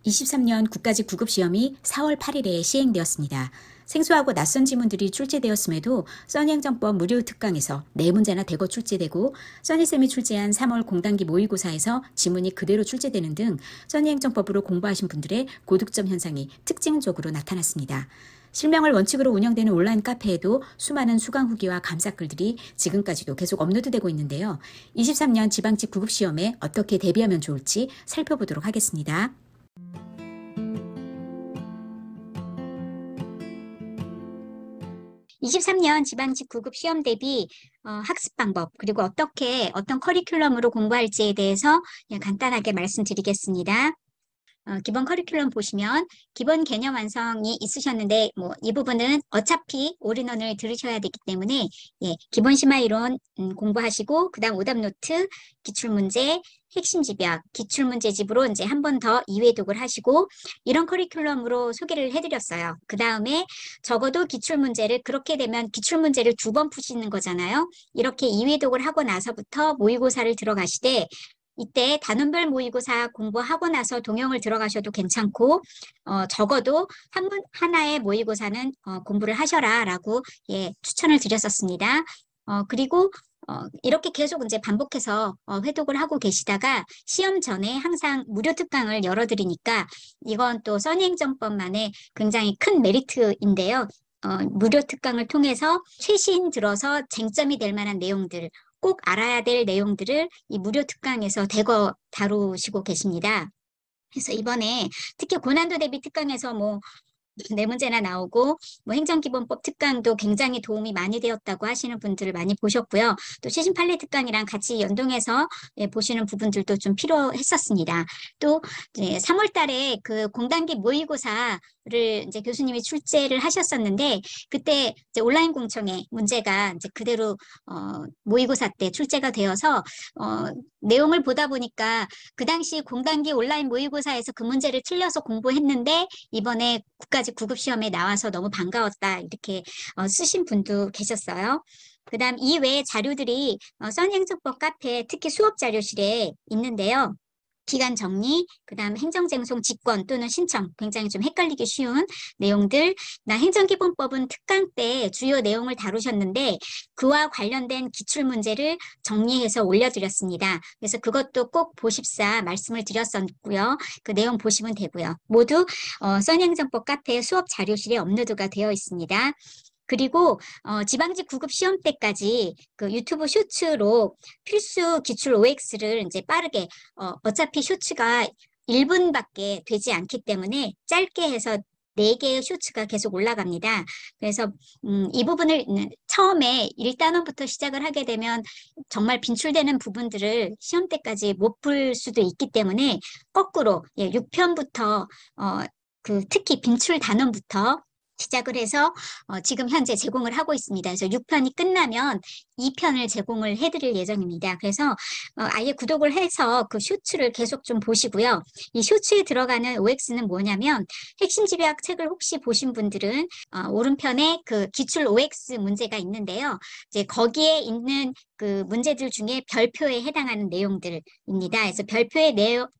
23년 국가직 구급시험이 4월 8일에 시행되었습니다. 생소하고 낯선 지문들이 출제되었음에도 써니행정법 무료 특강에서 4문제나 대거 출제되고 써니쌤이 출제한 3월 공단기 모의고사에서 지문이 그대로 출제되는 등 써니행정법으로 공부하신 분들의 고득점 현상이 특징적으로 나타났습니다. 실명을 원칙으로 운영되는 온라인 카페에도 수많은 수강 후기와 감사글들이 지금까지도 계속 업로드되고 있는데요. 23년 지방직 구급시험에 어떻게 대비하면 좋을지 살펴보도록 하겠습니다. 23년 지방직 구급 시험 대비 학습 방법, 그리고 어떤 커리큘럼으로 공부할지에 대해서 그냥 간단하게 말씀드리겠습니다. 기본 커리큘럼 보시면 기본 개념 완성이 있으셨는데 이 부분은 어차피 올인원을 들으셔야 되기 때문에 기본 심화 이론 공부하시고 그다음 오답 노트, 기출문제, 핵심 집약, 기출문제집으로 이제 한 번 더 2회독을 하시고 이런 커리큘럼으로 소개를 해드렸어요. 그 다음에 적어도 기출문제를 그렇게 되면 기출문제를 2번 푸시는 거잖아요. 이렇게 2회독을 하고 나서부터 모의고사를 들어가시되 이때 단원별 모의고사 공부하고 나서 동영을 들어가셔도 괜찮고 적어도 하나의 모의고사는 공부를 하셔라라고 추천을 드렸었습니다. 그리고 이렇게 계속 이제 반복해서 회독을 하고 계시다가 시험 전에 항상 무료 특강을 열어드리니까 이건 또 써니행정법만의 굉장히 큰 메리트인데요. 무료 특강을 통해서 최신 들어서 쟁점이 될 만한 내용들, 꼭 알아야 될 내용들을 이 무료 특강에서 대거 다루시고 계십니다. 그래서 이번에 특히 고난도 대비 특강에서 4문제나 나오고 행정기본법 특강도 굉장히 도움이 많이 되었다고 하시는 분들을 많이 보셨고요. 또 최신 판례 특강이랑 같이 연동해서 보시는 부분들도 좀 필요했었습니다. 또 3월 달에 그 공단기 모의고사를 이제 교수님이 출제를 하셨었는데 그때 이제 온라인 공청회 문제가 이제 그대로 모의고사 때 출제가 되어서 내용을 보다 보니까 그 당시 공단기 온라인 모의고사에서 그 문제를 틀려서 공부했는데 이번에 국가직 구급시험에 나와서 너무 반가웠다 이렇게 쓰신 분도 계셨어요. 그다음 이외에 자료들이 써니행정법 카페 특히 수업 자료실에 있는데요. 기간 정리, 그다음 행정쟁송 직권 또는 신청, 굉장히 좀 헷갈리기 쉬운 내용들. 행정기본법은 특강 때 주요 내용을 다루셨는데 그와 관련된 기출문제를 정리해서 올려드렸습니다. 그래서 그것도 꼭 보십사 말씀을 드렸었고요. 그 내용 보시면 되고요. 모두 써니행정법 카페 수업 자료실에 업로드가 되어 있습니다. 그리고 지방직 구급 시험 때까지 그 유튜브 쇼츠로 필수 기출 OX를 이제 빠르게 어차피 쇼츠가 1분밖에 되지 않기 때문에 짧게 해서 4개의 쇼츠가 계속 올라갑니다. 그래서 이 부분을 처음에 1단원부터 시작을 하게 되면 정말 빈출되는 부분들을 시험 때까지 못 풀 수도 있기 때문에 거꾸로 6편부터 특히 빈출 단원부터 시작을 해서 지금 현재 제공을 하고 있습니다. 그래서 6편이 끝나면 2편을 제공을 해드릴 예정입니다. 그래서 아예 구독을 해서 그 쇼츠를 계속 좀 보시고요. 이 쇼츠에 들어가는 OX는 뭐냐면 핵심 집약 책을 혹시 보신 분들은 오른편에 그 기출 OX 문제가 있는데요. 이제 거기에 있는 그 문제들 중에 별표에 해당하는 내용들입니다. 그래서 별표에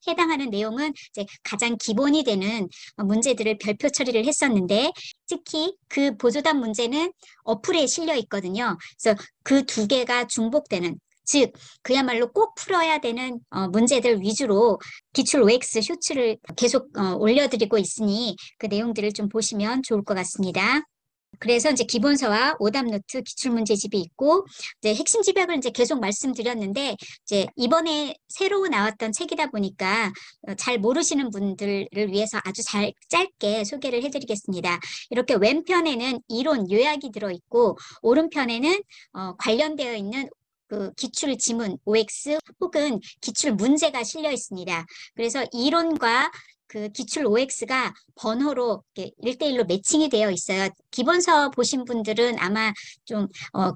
해당하는 내용은 이제 가장 기본이 되는 문제들을 별표 처리를 했었는데 특히 그 보조답 문제는 어플에 실려 있거든요. 그래서 그 2개가 중복되는 즉 그야말로 꼭 풀어야 되는 문제들 위주로 기출 OX 쇼츠를 계속 올려드리고 있으니 그 내용들을 좀 보시면 좋을 것 같습니다. 그래서 이제 기본서와 오답 노트 기출문제집이 있고 이제 핵심 집약을 이제 계속 말씀드렸는데 이제 이번에 새로 나왔던 책이다 보니까 잘 모르시는 분들을 위해서 아주 짧게 소개를 해드리겠습니다. 이렇게 왼편에는 이론 요약이 들어있고 오른편에는 관련되어 있는 그 기출 지문 OX 혹은 기출 문제가 실려 있습니다. 그래서 이론과 그 기출 OX가 번호로 1대1로 매칭이 되어 있어요. 기본서 보신 분들은 아마 좀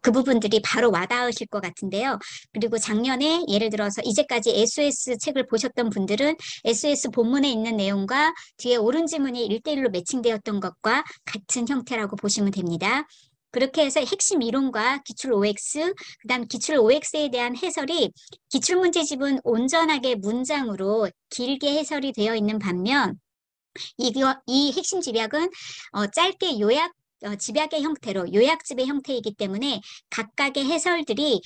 그 부분들이 바로 와닿으실 것 같은데요. 그리고 작년에 예를 들어서 이제까지 SOS 책을 보셨던 분들은 SOS 본문에 있는 내용과 뒤에 옳은 지문이 1대1로 매칭되었던 것과 같은 형태라고 보시면 됩니다. 그렇게 해서 핵심 이론과 기출 OX, 그다음 기출 OX에 대한 해설이 기출문제집은 온전하게 문장으로 길게 해설이 되어 있는 반면 이 핵심 집약은 짧게 요약 집약의 형태로 요약집의 형태이기 때문에 각각의 해설들이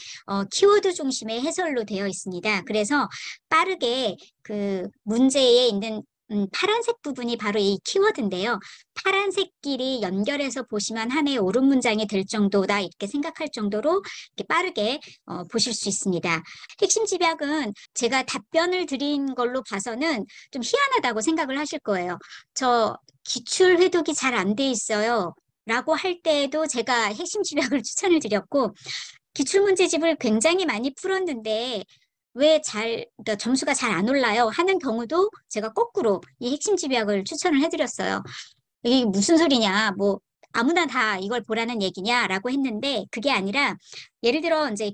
키워드 중심의 해설로 되어 있습니다. 그래서 빠르게 그 문제에 있는 파란색 부분이 바로 이 키워드인데요. 파란색끼리 연결해서 보시면 하나의 옳은 문장이 될 정도다 이렇게 생각할 정도로 이렇게 빠르게 보실 수 있습니다. 핵심 집약은 제가 답변을 드린 걸로 봐서는 좀 희한하다고 생각을 하실 거예요. 저 기출 회독이 잘 안 돼 있어요. 라고 할 때에도 제가 핵심 집약을 추천을 드렸고 기출문제집을 굉장히 많이 풀었는데 왜 그러니까 점수가 잘 안 올라요? 하는 경우도 제가 거꾸로 이 핵심 집약을 추천을 해드렸어요. 이게 무슨 소리냐? 뭐 아무나 다 이걸 보라는 얘기냐라고 했는데 그게 아니라 예를 들어 이제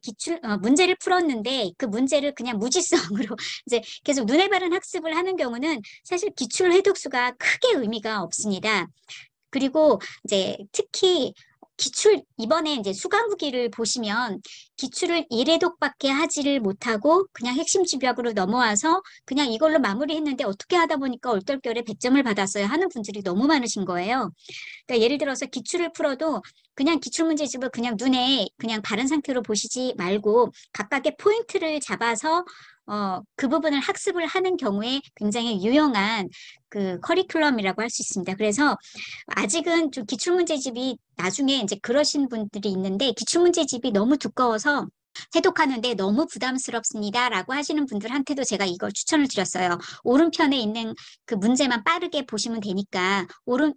문제를 풀었는데 그 문제를 그냥 무지성으로 이제 계속 눈에 바른 학습을 하는 경우는 사실 기출 회독수가 크게 의미가 없습니다. 그리고 이제 특히 이번에 이제 수강후기를 보시면 기출을 1회독밖에 하지를 못하고 그냥 핵심 집약으로 넘어와서 그냥 이걸로 마무리했는데 어떻게 하다 보니까 얼떨결에 100점을 받았어요 하는 분들이 너무 많으신 거예요. 그러니까 예를 들어서 기출을 풀어도 그냥 기출문제집을 그냥 눈에 그냥 바른 상태로 보시지 말고 각각의 포인트를 잡아서 그 부분을 학습을 하는 경우에 굉장히 유용한 그 커리큘럼이라고 할 수 있습니다. 그래서 아직은 좀 기출문제집이 나중에 이제 그러신 분들이 있는데 기출문제집이 너무 두꺼워서 해독하는데 너무 부담스럽습니다. 라고 하시는 분들한테도 제가 이걸 추천을 드렸어요. 오른편에 있는 그 문제만 빠르게 보시면 되니까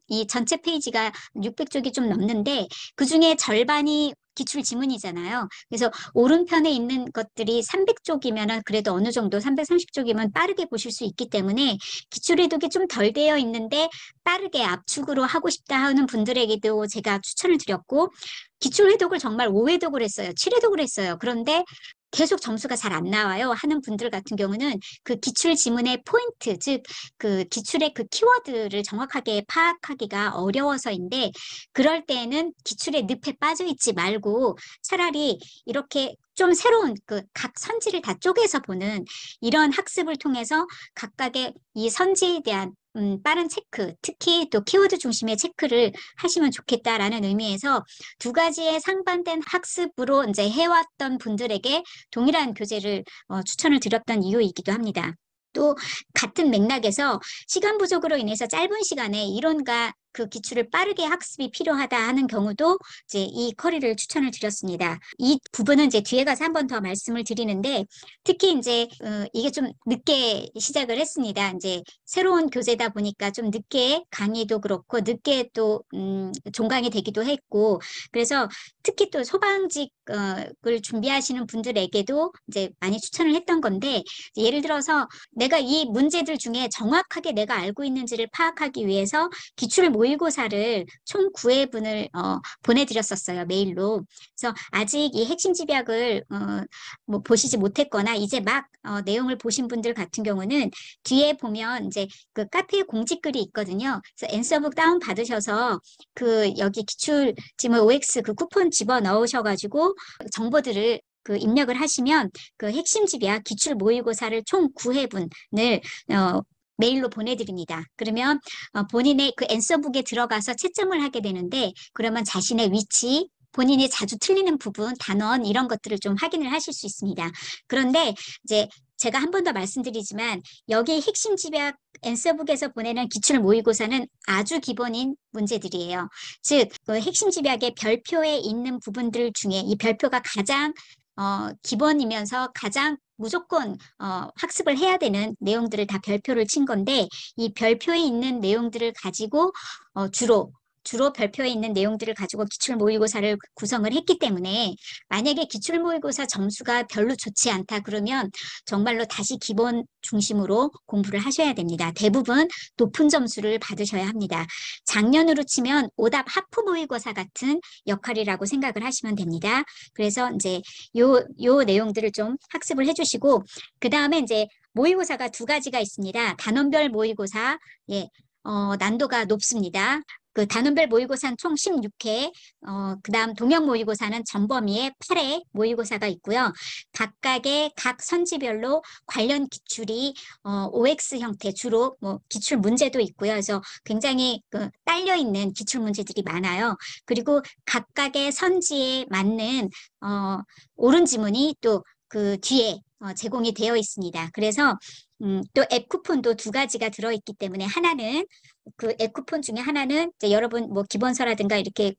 이 전체 페이지가 600쪽이 좀 넘는데 그중에 절반이 기출 지문이잖아요. 그래서 오른편에 있는 것들이 300쪽이면 그래도 어느 정도 330쪽이면 빠르게 보실 수 있기 때문에 기출 해독이 좀 덜 되어 있는데 빠르게 압축으로 하고 싶다 하는 분들에게도 제가 추천을 드렸고 기출 회독을 정말 5회독을 했어요. 7회독을 했어요. 그런데 계속 점수가 잘 안 나와요 하는 분들 같은 경우는 그 기출 지문의 포인트, 즉 그 기출의 그 키워드를 정확하게 파악하기가 어려워서인데 그럴 때에는 기출의 늪에 빠져 있지 말고 차라리 이렇게 좀 새로운 그 각 선지를 다 쪼개서 보는 이런 학습을 통해서 각각의 이 선지에 대한 빠른 체크, 특히 또 키워드 중심의 체크를 하시면 좋겠다라는 의미에서 두 가지의 상반된 학습으로 이제 해왔던 분들에게 동일한 교재를 추천을 드렸던 이유이기도 합니다. 또 같은 맥락에서 시간 부족으로 인해서 짧은 시간에 이론과 그 기출을 빠르게 학습이 필요하다 하는 경우도 이제 이 커리를 추천을 드렸습니다. 이 부분은 이제 뒤에 가서 한 번 더 말씀을 드리는데 특히 이제 이게 좀 늦게 시작을 했습니다. 이제 새로운 교재다 보니까 좀 늦게 강의도 그렇고 늦게 또 종강이 되기도 했고 그래서 특히 또 소방직을 준비하시는 분들에게도 이제 많이 추천을 했던 건데 예를 들어서 내가 이 문제들 중에 정확하게 내가 알고 있는지를 파악하기 위해서 기출 모의고사를 총 9회분을 보내드렸었어요. 메일로. 그래서 아직 이 핵심 집약을 뭐 보시지 못했거나 이제 막 내용을 보신 분들 같은 경우는 뒤에 보면 이제 그 카페에 공지글이 있거든요. 그래서 앤서북 다운 받으셔서 그 여기 기출 지문 OX 그 쿠폰 집어 넣으셔가지고 정보들을 그 입력을 하시면 그 핵심 집약 기출 모의고사를 총 9회분을 메일로 보내드립니다. 그러면 본인의 그 앤서북에 들어가서 채점을 하게 되는데 그러면 자신의 위치, 본인이 자주 틀리는 부분, 단원 이런 것들을 좀 확인을 하실 수 있습니다. 그런데 이제 제가 한 번 더 말씀드리지만 여기 핵심 집약 앤서북에서 보내는 기출 모의고사는 아주 기본인 문제들이에요. 즉, 그 핵심 집약의 별표에 있는 부분들 중에 이 별표가 가장 기본이면서 가장 무조건 학습을 해야 되는 내용들을 다 별표를 친 건데 이 별표에 있는 내용들을 가지고 주로 별표에 있는 내용들을 가지고 기출 모의고사를 구성을 했기 때문에 만약에 기출 모의고사 점수가 별로 좋지 않다 그러면 정말로 다시 기본 중심으로 공부를 하셔야 됩니다. 대부분 높은 점수를 받으셔야 합니다. 작년으로 치면 오답 하프 모의고사 같은 역할이라고 생각을 하시면 됩니다. 그래서 이제 요 내용들을 좀 학습을 해주시고 그 다음에 이제 모의고사가 두 가지가 있습니다. 단원별 모의고사, 난도가 높습니다. 그 단원별 모의고사는 총 16회, 그다음 동영 모의고사는 전범위에 8회 모의고사가 있고요. 각각의 각 선지별로 관련 기출이 OX 형태 주로 뭐 기출 문제도 있고요. 그래서 굉장히 그 딸려 있는 기출 문제들이 많아요. 그리고 각각의 선지에 맞는 옳은 지문이 또 그 뒤에 제공이 되어 있습니다. 그래서 또 앱 쿠폰도 두 가지가 들어있기 때문에 하나는 그 앱 쿠폰 중에 하나는 이제 여러분 뭐 기본서라든가 이렇게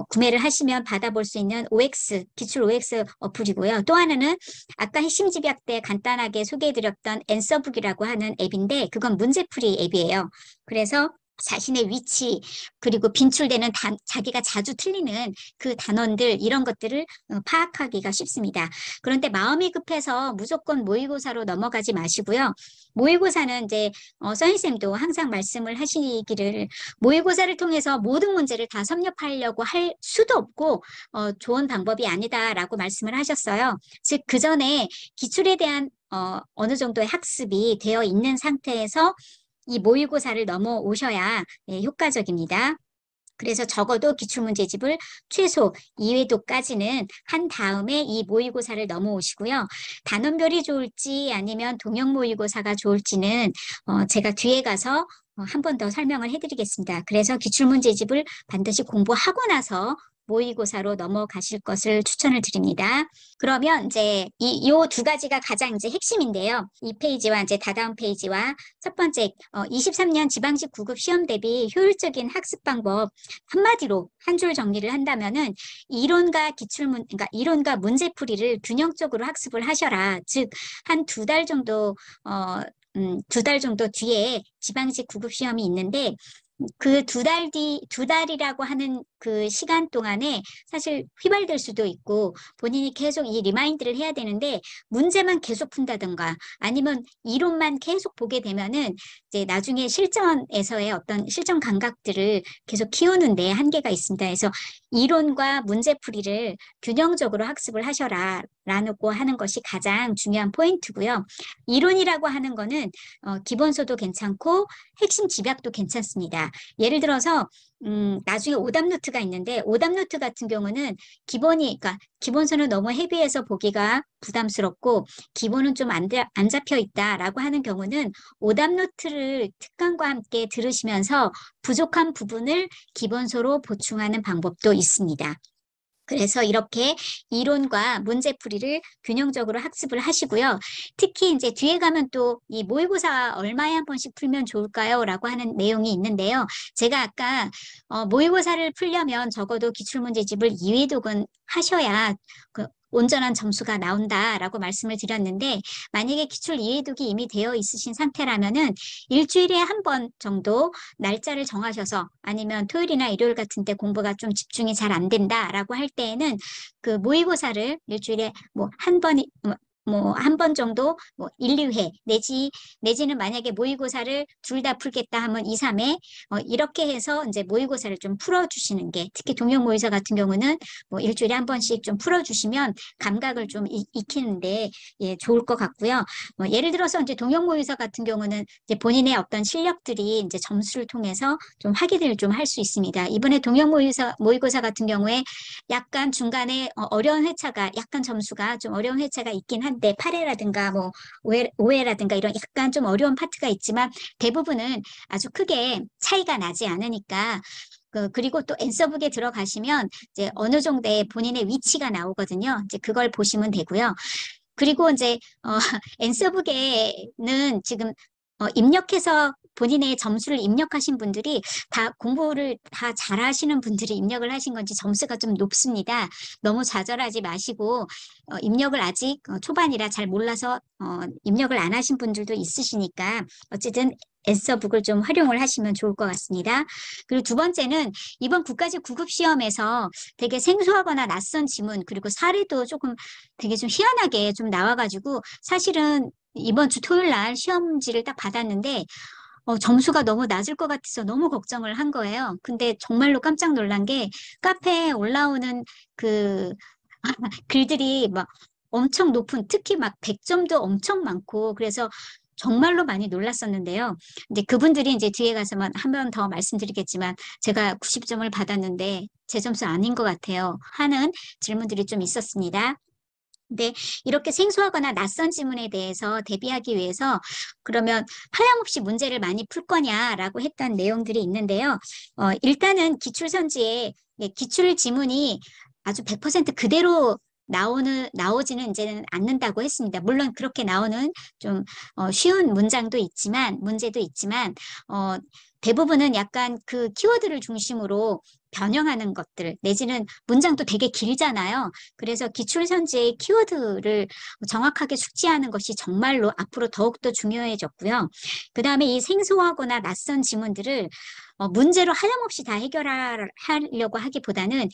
구매를 하시면 받아볼 수 있는 OX 기출 OX 어플이고요. 또 하나는 아까 핵심 집약 때 간단하게 소개해드렸던 앤서북이라고 하는 앱인데 그건 문제풀이 앱이에요. 그래서 자신의 위치 그리고 빈출되는 자기가 자주 틀리는 그 단원들 이런 것들을 파악하기가 쉽습니다. 그런데 마음이 급해서 무조건 모의고사로 넘어가지 마시고요. 모의고사는 이제 써니쌤도 항상 말씀을 하시기를 모의고사를 통해서 모든 문제를 다 섭렵하려고 할 수도 없고 좋은 방법이 아니다라고 말씀을 하셨어요. 즉 그 전에 기출에 대한 어느 정도의 학습이 되어 있는 상태에서 이 모의고사를 넘어오셔야 효과적입니다. 그래서 적어도 기출문제집을 최소 2회도까지는 한 다음에 이 모의고사를 넘어오시고요. 단원별이 좋을지 아니면 동영 모의고사가 좋을지는 제가 뒤에 가서 한 번 더 설명을 해드리겠습니다. 그래서 기출문제집을 반드시 공부하고 나서 모의고사로 넘어가실 것을 추천을 드립니다. 그러면 이제 요 두 가지가 가장 이제 핵심인데요. 이 페이지와 이제 다다음 페이지와 첫 번째 23년 지방직 9급 시험 대비 효율적인 학습 방법 한마디로 한 줄 정리를 한다면은 이론과 그러니까 이론과 문제풀이를 균형적으로 학습을 하셔라. 즉 한 두 달 정도 2달 정도 뒤에 지방직 9급 시험이 있는데 그 두 달이라고 하는 그 시간 동안에 사실 휘발될 수도 있고 본인이 계속 이 리마인드를 해야 되는데 문제만 계속 푼다든가 아니면 이론만 계속 보게 되면은 이제 나중에 실전에서의 어떤 실전 감각들을 계속 키우는데 한계가 있습니다. 그래서 이론과 문제풀이를 균형적으로 학습을 하셔라 라고 하는 것이 가장 중요한 포인트고요. 이론이라고 하는 거는 기본서도 괜찮고 핵심 집약도 괜찮습니다. 예를 들어서 나중에 오답 노트가 있는데 오답 노트 같은 경우는 그러니까 기본서는 너무 헤비해서 보기가 부담스럽고 기본은 좀 안 잡혀 있다라고 하는 경우는 오답 노트를 특강과 함께 들으시면서 부족한 부분을 기본서로 보충하는 방법도 있습니다. 그래서 이렇게 이론과 문제풀이를 균형적으로 학습을 하시고요. 특히 이제 뒤에 가면 또 이 모의고사 얼마에 한 번씩 풀면 좋을까요? 라고 하는 내용이 있는데요. 제가 아까 모의고사를 풀려면 적어도 기출문제집을 2회독은 하셔야 그 온전한 점수가 나온다라고 말씀을 드렸는데 만약에 기출 2회독이 이미 되어 있으신 상태라면은 일주일에 한 번 정도 날짜를 정하셔서 아니면 토요일이나 일요일 같은 때 공부가 좀 집중이 잘 안 된다라고 할 때에는 그 모의고사를 일주일에 뭐 한 번 정도, 1, 2회, 내지는 만약에 모의고사를 둘 다 풀겠다 하면 2, 3회, 이렇게 해서 이제 모의고사를 좀 풀어주시는 게, 특히 동영 모의고사 같은 경우는 뭐 일주일에 한 번씩 좀 풀어주시면 감각을 좀 익히는데, 예, 좋을 것 같고요. 예를 들어서 이제 동영 모의고사 같은 경우는 이제 본인의 어떤 실력들이 이제 점수를 통해서 좀 확인을 좀 할 수 있습니다. 이번에 동영 모의고사 같은 경우에 약간 중간에 어려운 회차가, 약간 점수가 좀 어려운 회차가 있긴 한데, 8회라든가 뭐 5회라든가 이런 약간 좀 어려운 파트가 있지만 대부분은 아주 크게 차이가 나지 않으니까 그리고 또 앤서북에 들어가시면 이제 어느 정도의 본인의 위치가 나오거든요. 이제 그걸 보시면 되고요. 그리고 이제 앤서북에는 지금 입력해서 본인의 점수를 입력하신 분들이 다 공부를 다 잘하시는 분들이 입력을 하신 건지 점수가 좀 높습니다. 너무 좌절하지 마시고 입력을 아직 초반이라 잘 몰라서 입력을 안 하신 분들도 있으시니까 어쨌든 앤서북을 좀 활용을 하시면 좋을 것 같습니다. 그리고 두 번째는 이번 국가직 9급 시험에서 되게 생소하거나 낯선 지문 그리고 사례도 조금 되게 좀 희한하게 좀 나와가지고 사실은 이번 주 토요일 날 시험지를 딱 받았는데 점수가 너무 낮을 것 같아서 너무 걱정을 한 거예요. 근데 정말로 깜짝 놀란 게 카페에 올라오는 그 글들이 막 엄청 높은 특히 막 100점도 엄청 많고 그래서 정말로 많이 놀랐었는데요. 이제 그분들이 이제 뒤에 가서만 한 번 더 말씀드리겠지만 제가 90점을 받았는데 제 점수 아닌 것 같아요 하는 질문들이 좀 있었습니다. 근데 이렇게 생소하거나 낯선 지문에 대해서 대비하기 위해서 그러면 하염없이 문제를 많이 풀 거냐라고 했던 내용들이 있는데요. 일단은 기출선지에 기출 지문이 아주 100% 그대로 나오지는 이제는 않는다고 했습니다. 물론 그렇게 나오는 좀 쉬운 문장도 있지만, 문제도 있지만, 대부분은 약간 그 키워드를 중심으로 변형하는 것들, 내지는 문장도 되게 길잖아요. 그래서 기출선지의 키워드를 정확하게 숙지하는 것이 정말로 앞으로 더욱더 중요해졌고요. 그 다음에 이 생소하거나 낯선 지문들을 문제로 하염없이 다 해결하려고 하기보다는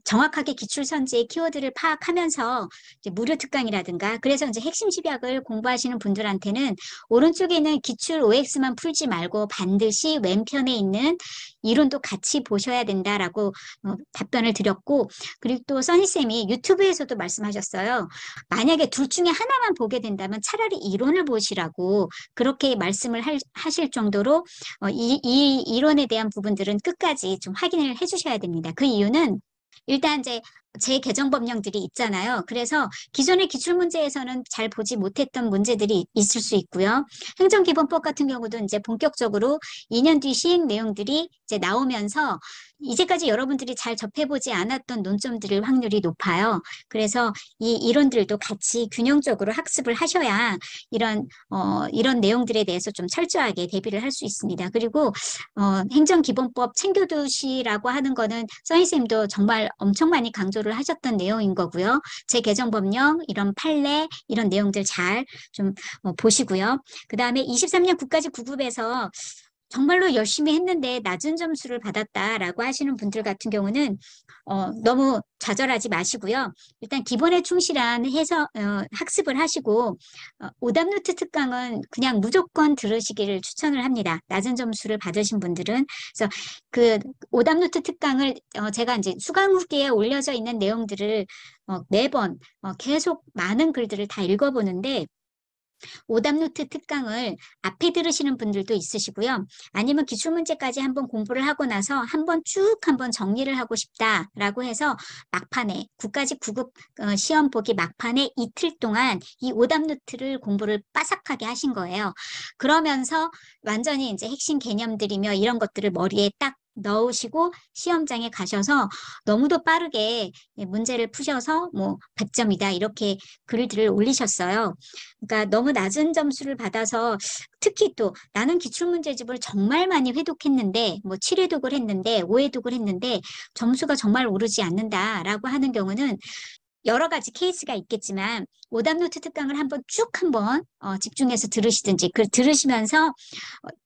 정확하게 기출선지의 키워드를 파악하면서 이제 무료 특강이라든가 그래서 이제 핵심 집약을 공부하시는 분들한테는 오른쪽에 있는 기출 OX만 풀지 말고 반드시 왼편에 있는 이론도 같이 보셔야 된다라고 답변을 드렸고 그리고 또 써니쌤이 유튜브에서도 말씀하셨어요. 만약에 둘 중에 하나만 보게 된다면 차라리 이론을 보시라고 그렇게 말씀을 하실 정도로 이 이론에 대한 부분들은 끝까지 좀 확인을 해주셔야 됩니다. 그 이유는 일단 이제 제 개정 법령들이 있잖아요. 그래서 기존의 기출문제에서는 잘 보지 못했던 문제들이 있을 수 있고요. 행정기본법 같은 경우도 이제 본격적으로 2년 뒤 시행 내용들이 이제 나오면서 이제까지 여러분들이 잘 접해보지 않았던 논점들일 확률이 높아요. 그래서 이 이론들도 같이 균형적으로 학습을 하셔야 이런 내용들에 대해서 좀 철저하게 대비를 할 수 있습니다. 그리고 행정기본법 챙겨두시라고 하는 거는 써니쌤도 정말 엄청 많이 강조를 하셨던 내용인 거고요. 제 개정법령, 이런 판례, 이런 내용들 잘 좀 보시고요. 그 다음에 23년 국가직 9급에서 정말로 열심히 했는데 낮은 점수를 받았다라고 하시는 분들 같은 경우는 너무 좌절하지 마시고요. 일단 기본에 충실한 학습을 하시고 오답노트 특강은 그냥 무조건 들으시기를 추천을 합니다. 낮은 점수를 받으신 분들은. 그래서 그 오답노트 특강을 제가 이제 수강 후기에 올려져 있는 내용들을 매번 계속 많은 글들을 다 읽어보는데 오답노트 특강을 앞에 들으시는 분들도 있으시고요. 아니면 기출문제까지 한번 공부를 하고 나서 한번 쭉 한번 정리를 하고 싶다라고 해서 막판에 국가직 9급 시험 보기 막판에 이틀 동안 이 오답노트를 공부를 빠삭하게 하신 거예요. 그러면서 완전히 이제 핵심 개념들이며 이런 것들을 머리에 딱 넣으시고 시험장에 가셔서 너무도 빠르게 문제를 푸셔서 뭐 100점이다 이렇게 글들을 올리셨어요. 그러니까 너무 낮은 점수를 받아서 특히 또 나는 기출문제집을 정말 많이 회독했는데 뭐 7회독을 했는데 5회독을 했는데 점수가 정말 오르지 않는다라고 하는 경우는 여러 가지 케이스가 있겠지만 오답노트 특강을 한번 집중해서 들으시든지 들으시면서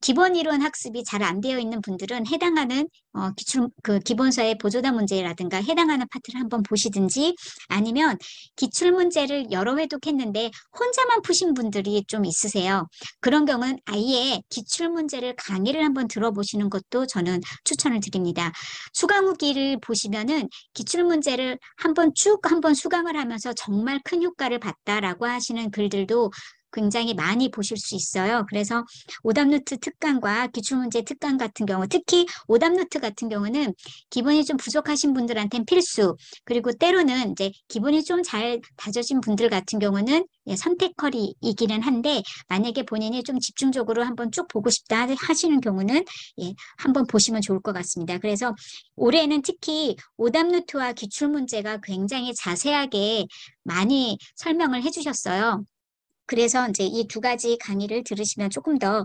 기본 이론 학습이 잘 안 되어 있는 분들은 해당하는 기본서의 보조답 문제라든가 해당하는 파트를 한번 보시든지 아니면 기출 문제를 여러 회독했는데 혼자만 푸신 분들이 좀 있으세요. 그런 경우는 아예 기출 문제를 강의를 한번 들어보시는 것도 저는 추천을 드립니다. 수강 후기를 보시면은 기출 문제를 한번 수강을 하면서 정말 큰 효과를 봤다라고 하시는 글들도 굉장히 많이 보실 수 있어요. 그래서 오답노트 특강과 기출문제 특강 같은 경우, 특히 오답노트 같은 경우는 기본이 좀 부족하신 분들한테는 필수, 그리고 때로는 이제 기본이 좀 잘 다져진 분들 같은 경우는 선택커리이기는 한데 만약에 본인이 좀 집중적으로 한번 쭉 보고 싶다 하시는 경우는 한번 보시면 좋을 것 같습니다. 그래서 올해는 특히 오답노트와 기출문제가 굉장히 자세하게 많이 설명을 해주셨어요. 그래서 이제 이 두 가지 강의를 들으시면 조금 더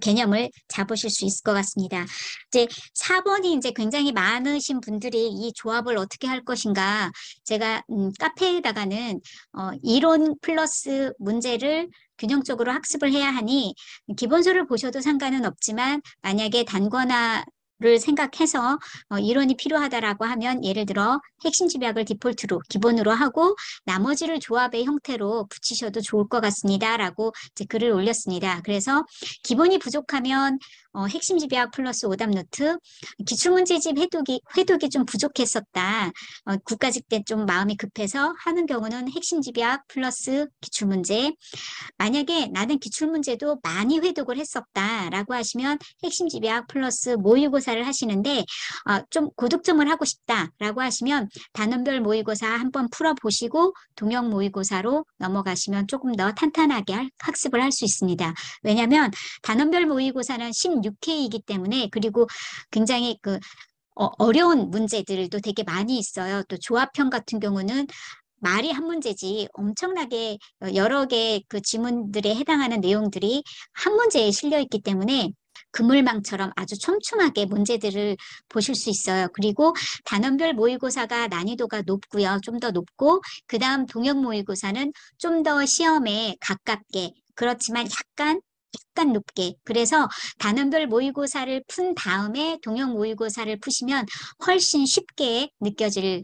개념을 잡으실 수 있을 것 같습니다. 이제 4번이 이제 굉장히 많으신 분들이 이 조합을 어떻게 할 것인가. 제가 카페에다가는 이론 플러스 문제를 균형적으로 학습을 해야 하니 기본서를 보셔도 상관은 없지만 만약에 단권화를 생각해서 이론이 필요하다라고 하면 예를 들어 핵심 집약을 디폴트로 기본으로 하고 나머지를 조합의 형태로 붙이셔도 좋을 것 같습니다. 라고 이제 글을 올렸습니다. 그래서 기본이 부족하면 핵심 집약 플러스 오답 노트, 기출문제집 회독이 좀 부족했었다. 국가직 때 좀 마음이 급해서 하는 경우는 핵심 집약 플러스 기출문제. 만약에 나는 기출문제도 많이 회독을 했었다라고 하시면 핵심 집약 플러스 모의고사를 하시는데 좀 고득점을 하고 싶다라고 하시면 단원별 모의고사 한번 풀어보시고 동영 모의고사로 넘어가시면 조금 더 탄탄하게 학습을 할 수 있습니다. 왜냐하면 단원별 모의고사는 16회이기 때문에 그리고 굉장히 어려운 문제들도 되게 많이 있어요. 또 조합형 같은 경우는 말이 한 문제지 엄청나게 여러 개 그 지문들에 해당하는 내용들이 한 문제에 실려 있기 때문에 그물망처럼 아주 촘촘하게 문제들을 보실 수 있어요. 그리고 단원별 모의고사가 난이도가 높고요. 좀 더 높고 그 다음 동영 모의고사는 좀 더 시험에 가깝게 그렇지만 약간 높게. 그래서 단원별 모의고사를 푼 다음에 동영 모의고사를 푸시면 훨씬 쉽게 느껴질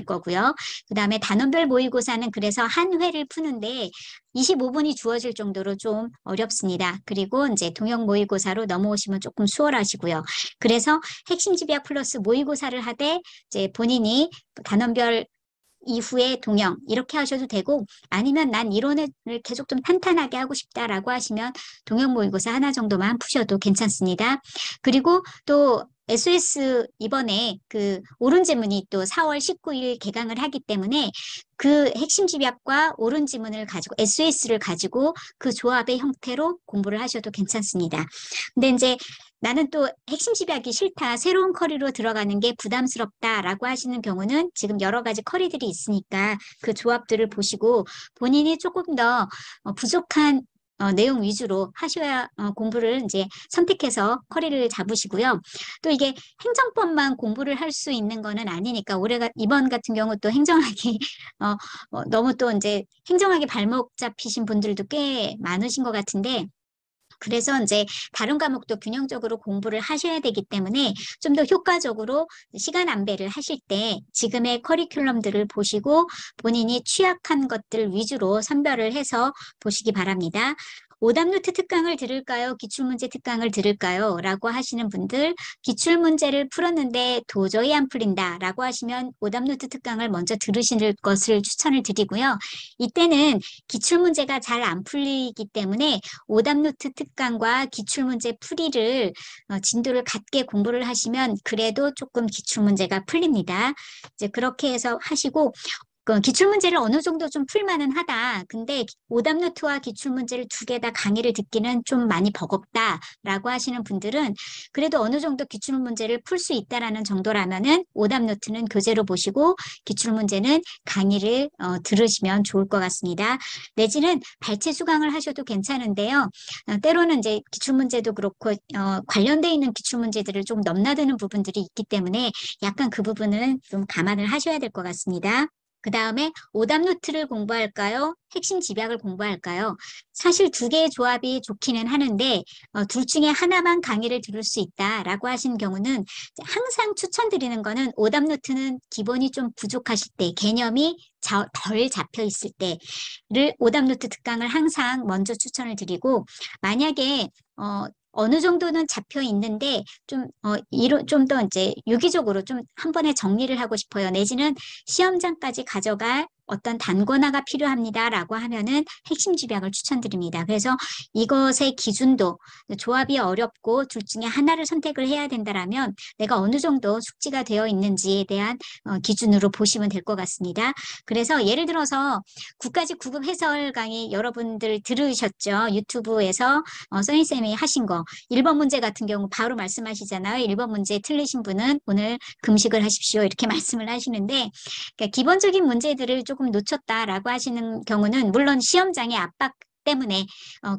거고요. 그 다음에 단원별 모의고사는 그래서 한 회를 푸는데 25분이 주어질 정도로 좀 어렵습니다. 그리고 이제 동영 모의고사로 넘어오시면 조금 수월하시고요. 그래서 핵심 집약 플러스 모의고사를 하되 이제 본인이 단원별 이후에 동영 이렇게 하셔도 되고 아니면 난 이론을 계속 좀 탄탄하게 하고 싶다라고 하시면 동영 모의고사 하나 정도만 푸셔도 괜찮습니다. 그리고 또 SOS 이번에 그 옳은 지문이 또 4월 19일 개강을 하기 때문에 그 핵심 집약과 옳은 지문을 가지고 SOS를 가지고 그 조합의 형태로 공부를 하셔도 괜찮습니다. 근데 이제 나는 또 핵심 집약이 싫다, 새로운 커리로 들어가는 게 부담스럽다라고 하시는 경우는 지금 여러 가지 커리들이 있으니까 그 조합들을 보시고 본인이 조금 더 부족한 내용 위주로 하셔야 공부를 이제 선택해서 커리를 잡으시고요. 또 이게 행정법만 공부를 할 수 있는 거는 아니니까 이번 같은 경우 또 행정학이 너무 또 이제 행정학에 발목 잡히신 분들도 꽤 많으신 것 같은데 그래서 이제 다른 과목도 균형적으로 공부를 하셔야 되기 때문에 좀 더 효과적으로 시간 안배를 하실 때 지금의 커리큘럼들을 보시고 본인이 취약한 것들 위주로 선별을 해서 보시기 바랍니다. 오답노트 특강을 들을까요? 기출문제 특강을 들을까요? 라고 하시는 분들 기출문제를 풀었는데 도저히 안 풀린다 라고 하시면 오답노트 특강을 먼저 들으실 것을 추천을 드리고요. 이때는 기출문제가 잘 안 풀리기 때문에 오답노트 특강과 기출문제 풀이를 진도를 같게 공부를 하시면 그래도 조금 기출문제가 풀립니다. 이제 그렇게 해서 하시고 기출문제를 어느 정도 좀 풀만은 하다. 근데 오답노트와 기출문제를 두 개 다 강의를 듣기는 좀 많이 버겁다라고 하시는 분들은 그래도 어느 정도 기출문제를 풀 수 있다라는 정도라면은 오답노트는 교재로 보시고 기출문제는 강의를 들으시면 좋을 것 같습니다. 내지는 발췌 수강을 하셔도 괜찮은데요. 때로는 이제 기출문제도 그렇고 관련돼 있는 기출문제들을 좀 넘나드는 부분들이 있기 때문에 약간 그 부분은 좀 감안을 하셔야 될 것 같습니다. 그 다음에 오답노트를 공부할까요? 핵심 집약을 공부할까요? 사실 두 개의 조합이 좋기는 하는데 둘 중에 하나만 강의를 들을 수 있다라고 하시는 경우는 항상 추천드리는 거는 오답노트는 기본이 좀 부족하실 때 개념이 덜 잡혀 있을 때를 오답노트 특강을 항상 먼저 추천을 드리고 만약에 어느 정도는 잡혀 있는데 좀 더 이제 유기적으로 좀 한 번에 정리를 하고 싶어요. 내지는 시험장까지 가져갈 어떤 단권화가 필요합니다라고 하면은 핵심 집약을 추천드립니다. 그래서 이것의 기준도 조합이 어렵고 둘 중에 하나를 선택을 해야 된다라면 내가 어느 정도 숙지가 되어 있는지에 대한 기준으로 보시면 될 것 같습니다. 그래서 예를 들어서 국가직 9급 해설 강의 여러분들 들으셨죠? 유튜브에서 써니쌤이 하신 거 1번 문제 같은 경우 바로 말씀하시잖아요. 1번 문제 틀리신 분은 오늘 금식을 하십시오. 이렇게 말씀을 하시는데 그러니까 기본적인 문제들을 조금 놓쳤다라고 하시는 경우는 물론 시험장의 압박 때문에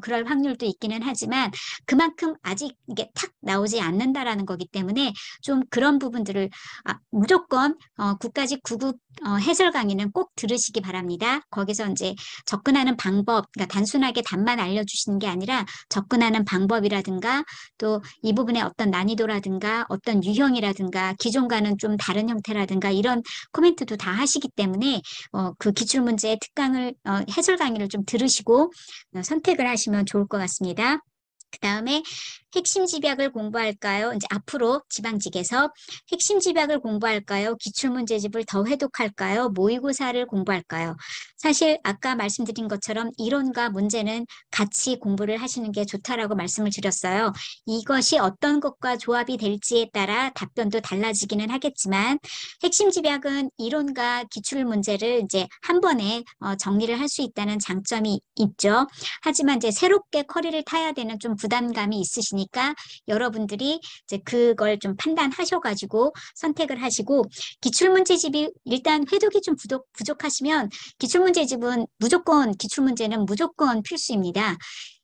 그럴 확률도 있기는 하지만 그만큼 아직 이게 탁 나오지 않는다라는 거기 때문에 좀 그런 부분들을 무조건 국가직 9급 해설 강의는 꼭 들으시기 바랍니다. 거기서 이제 접근하는 방법, 그러니까 단순하게 답만 알려주시는 게 아니라 접근하는 방법이라든가 또 이 부분의 어떤 난이도라든가 어떤 유형이라든가 기존과는 좀 다른 형태라든가 이런 코멘트도 다 하시기 때문에 그 기출문제 특강을 해설 강의를 좀 들으시고 선택을 하시면 좋을 것 같습니다. 그 다음에 핵심 집약을 공부할까요? 이제 앞으로 지방직에서 핵심 집약을 공부할까요? 기출문제집을 더 회독할까요? 모의고사를 공부할까요? 사실 아까 말씀드린 것처럼 이론과 문제는 같이 공부를 하시는 게 좋다라고 말씀을 드렸어요. 이것이 어떤 것과 조합이 될지에 따라 답변도 달라지기는 하겠지만 핵심 집약은 이론과 기출 문제를 이제 한 번에 정리를 할 수 있다는 장점이 있죠. 하지만 이제 새롭게 커리를 타야 되는 좀 부담감이 있으시니까 여러분들이 이제 그걸 좀 판단하셔가지고 선택을 하시고 기출문제집이 일단 회독이 좀 부족하시면 기출문제집은 무조건 기출문제는 무조건 필수입니다.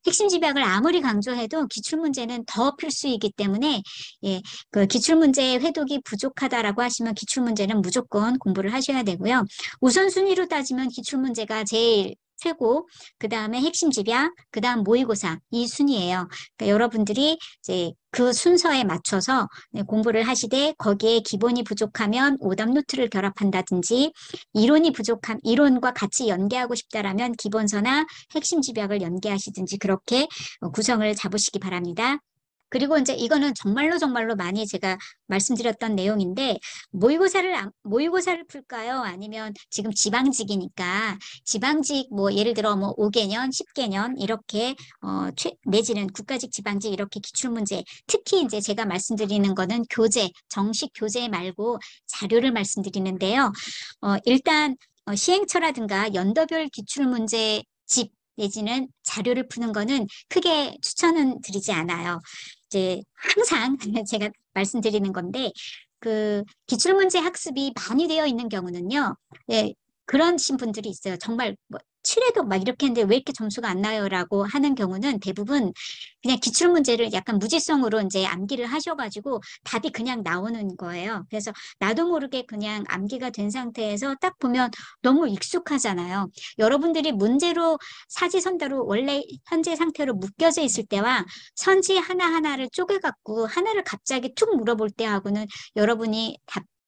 핵심 집약을 아무리 강조해도 기출문제는 더 필수이기 때문에 예, 그 기출문제 회독이 부족하다라고 하시면 기출문제는 무조건 공부를 하셔야 되고요. 우선순위로 따지면 기출문제가 제일 최고, 그 다음에 핵심 집약, 그 다음 모의고사 이 순이에요. 그러니까 여러분들이 이제 그 순서에 맞춰서 공부를 하시되 거기에 기본이 부족하면 오답 노트를 결합한다든지 이론과 같이 연계하고 싶다라면 기본서나 핵심 집약을 연계하시든지 그렇게 구성을 잡으시기 바랍니다. 그리고 이제 이거는 정말로 많이 제가 말씀드렸던 내용인데 모의고사를 풀까요? 아니면 지금 지방직이니까 지방직 뭐 예를 들어 뭐 5개년, 10개년 이렇게 내지는 국가직, 지방직 이렇게 기출문제 특히 이제 제가 말씀드리는 거는 정식 교재 말고 자료를 말씀드리는데요. 일단 시행처라든가 연도별 기출문제 집 내지는 자료를 푸는 거는 크게 추천은 드리지 않아요. 이제 항상 제가 말씀드리는 건데 그 기출문제 학습이 많이 되어 있는 경우는요. 예, 그런 분들이 있어요. 정말 뭐 7회독 막 이렇게 했는데 왜 이렇게 점수가 안 나요라고 하는 경우는 대부분 그냥 기출문제를 약간 무지성으로 이제 암기를 하셔가지고 답이 그냥 나오는 거예요. 그래서 나도 모르게 그냥 암기가 된 상태에서 딱 보면 너무 익숙하잖아요. 여러분들이 문제로 사지선다로 원래 현재 상태로 묶여져 있을 때와 선지 하나하나를 쪼개갖고 하나를 갑자기 툭 물어볼 때하고는 여러분이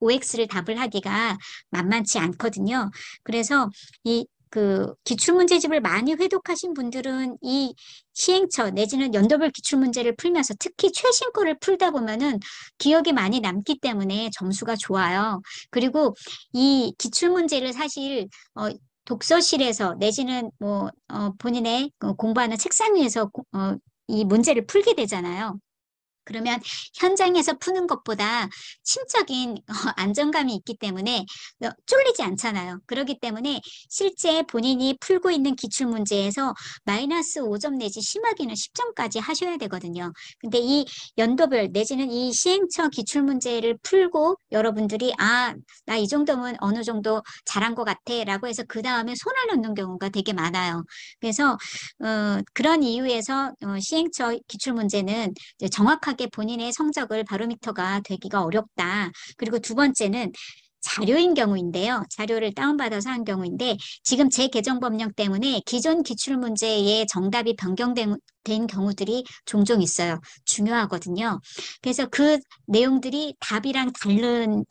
OX를 답을 하기가 만만치 않거든요. 그래서 그 기출문제집을 많이 회독하신 분들은 이 시행처 내지는 연도별 기출문제를 풀면서 특히 최신 거를 풀다 보면은 기억이 많이 남기 때문에 점수가 좋아요. 그리고 이 기출문제를 사실 독서실에서 내지는 뭐 본인의 공부하는 책상 위에서 이 문제를 풀게 되잖아요. 그러면 현장에서 푸는 것보다 심적인 안정감이 있기 때문에 쫄리지 않잖아요. 그렇기 때문에 실제 본인이 풀고 있는 기출문제에서 마이너스 5점 내지 심하게는 10점까지 하셔야 되거든요. 근데 이 연도별 내지는 이 시행처 기출문제를 풀고 여러분들이 나 이 정도면 어느 정도 잘한 것 같아 라고 해서 그 다음에 손을 놓는 경우가 되게 많아요. 그래서 그런 이유에서 시행처 기출문제는 이제 정확하게 본인의 성적을 바로미터가 되기가 어렵다. 그리고 두 번째는 자료인 경우인데요. 자료를 다운받아서 한 경우인데 지금 재개정법령 때문에 기존 기출문제의 정답이 변경된 경우들이 종종 있어요. 중요하거든요. 그래서 그 내용들이 답이랑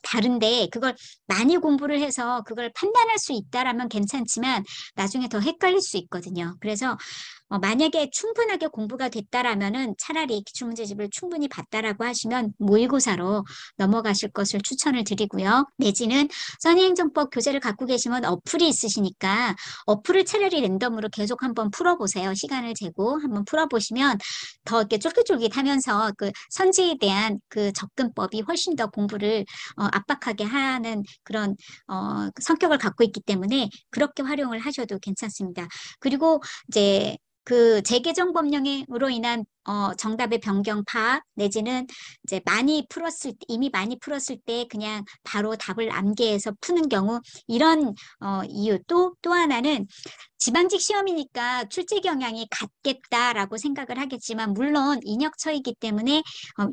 다른데 그걸 많이 공부를 해서 그걸 판단할 수 있다라면 괜찮지만 나중에 더 헷갈릴 수 있거든요. 그래서 만약에 충분하게 공부가 됐다라면은 차라리 기출문제집을 충분히 봤다라고 하시면 모의고사로 넘어가실 것을 추천을 드리고요. 내지는 써니행정법 교재를 갖고 계시면 어플이 있으시니까 어플을 차라리 랜덤으로 계속 한번 풀어보세요. 시간을 재고 한번 풀어보시면 더 이렇게 쫄깃쫄깃하면서 그 선지에 대한 그 접근법이 훨씬 더 공부를 압박하게 하는 그런 성격을 갖고 있기 때문에 그렇게 활용을 하셔도 괜찮습니다. 그리고 이제 그 재개정 법령으로 인한 정답의 변경 파악 내지는 이제 이미 많이 풀었을 때 그냥 바로 답을 암기해서 푸는 경우 이런 이유 또 하나는 지방직 시험이니까 출제 경향이 같겠다라고 생각을 하겠지만 물론 인역처이기 때문에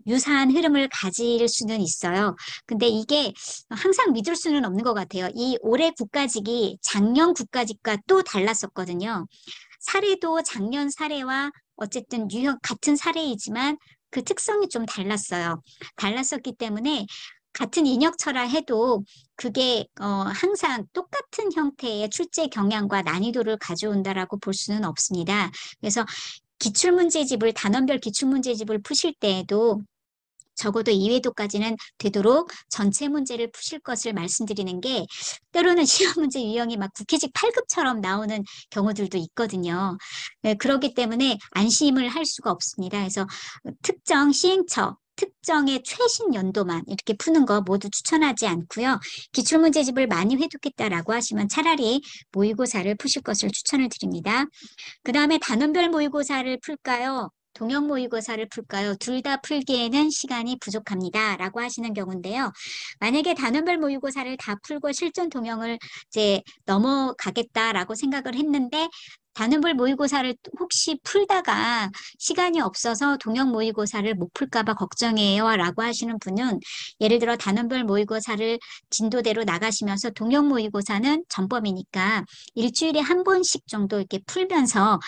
유사한 흐름을 가질 수는 있어요. 근데 이게 항상 믿을 수는 없는 것 같아요. 이 올해 국가직이 작년 국가직과 또 달랐었거든요. 사례도 작년 사례와 어쨌든 같은 사례이지만 그 특성이 좀 달랐어요. 달랐었기 때문에 같은 인역처라 해도 그게 항상 똑같은 형태의 출제 경향과 난이도를 가져온다라고 볼 수는 없습니다. 그래서 기출문제집을 단원별 기출문제집을 푸실 때에도 적어도 2회도까지는 되도록 전체 문제를 푸실 것을 말씀드리는 게 때로는 시험 문제 유형이 막 국회직 8급처럼 나오는 경우들도 있거든요. 네, 그렇기 때문에 안심을 할 수가 없습니다. 그래서 특정 시행처 특정의 최신 연도만 이렇게 푸는 거 모두 추천하지 않고요. 기출문제집을 많이 회독했다라고 하시면 차라리 모의고사를 푸실 것을 추천을 드립니다. 그 다음에 단원별 모의고사를 풀까요? 동형 모의고사를 풀까요? 둘 다 풀기에는 시간이 부족합니다. 라고 하시는 경우인데요. 만약에 단원별 모의고사를 다 풀고 실전 동형을 이제 넘어가겠다라고 생각을 했는데 단원별 모의고사를 혹시 풀다가 시간이 없어서 동형 모의고사를 못 풀까 봐 걱정이에요. 라고 하시는 분은 예를 들어 단원별 모의고사를 진도대로 나가시면서 동형 모의고사는 전범이니까 일주일에 한 번씩 정도 이렇게 풀면서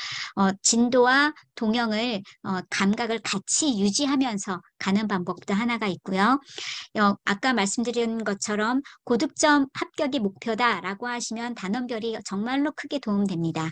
진도와 동형을 감각을 같이 유지하면서 가는 방법도 하나가 있고요. 아까 말씀드린 것처럼 고득점 합격이 목표다라고 하시면 단원별이 정말로 크게 도움됩니다.